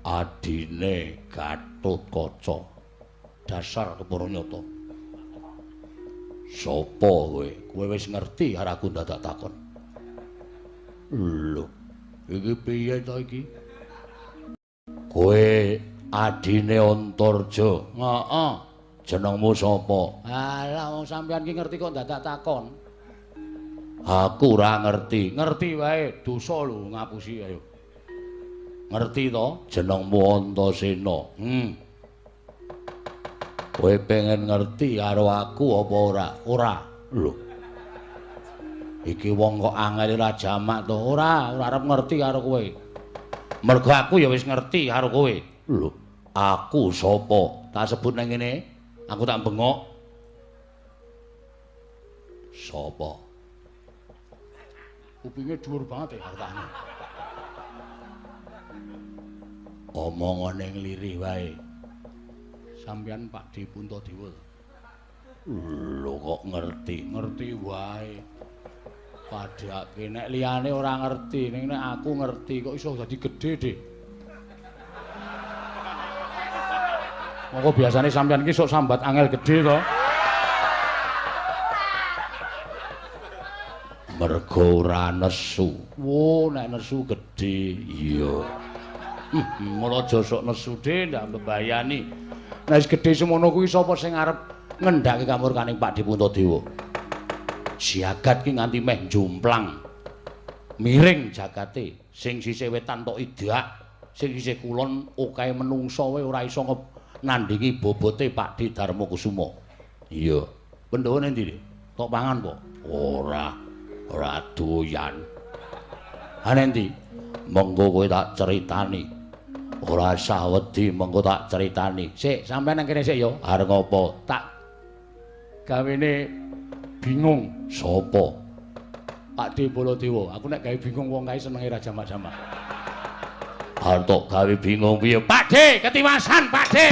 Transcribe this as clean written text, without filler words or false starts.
adine Gatotkaca. Dasar Kepuranyata. Sapa kowe? Kowe wis ngerti arep aku dadak takon. Lho, iki piye to iki? Kowe adine Antarja. Heeh. Jenengmu sapa? Alah wong sampeyan ki ngerti kok dadak takon. Aku ora ngerti. Ngerti wae, dosa lho ngapusi ayo. Ngerti to? Jenengmu Antasena. Kowe pengen ngerti karo aku apa ora? Ora. Lho. Iki wong kok angel ora jamak to. Ora arep ngerti karo kowe. Mergo aku ya wis ngerti karo kowe. Lho, aku sapa? Tak sebut nang ngene. Aku tak bengok. Sapa? Kupinge dhuwur banget ya hartane. Omongane nglirih wae. Sampeyan Pak Di Puntadewa. Lho kok ngerti wae. Padhake nek liyane ora ngerti, ning nek aku ngerti kok iso dadi gedhe, Dik. Monggo biasane sampeyan ki sok sambat angel gedhe to. Mergo ora nesu. Wo nek nesu gedhe, iya. Mula aja sok nesu Dik, ndak mbebayani. Nek wis gedhe semono kuwi sapa sing arep ngendhake kamurkaning Pak Di Puntadewa? Jagat ki nganti meh jomplang. Miring jagate, sing sisih wetan tok idak, sing sisih kulon okahe menungsa wae ora iso nandingi bobote Pak Di Darmakusuma. Iya. Pandhawane endi, Dik? Tok pangan po? Ora doyan. Ana endi? Mengko kowe tak critani. Ora usah wedi, mengko tak critani. Sik, sampeyan nang kene sik ya. Arep ngopo? Tak gawene bingung. Sapa? Pak Di Baladewa. Aku nek gawe bingung wong kae senenge ra jamak-jamak. Arep gawe bingung piye? Pak De, ketiwasan Pak De.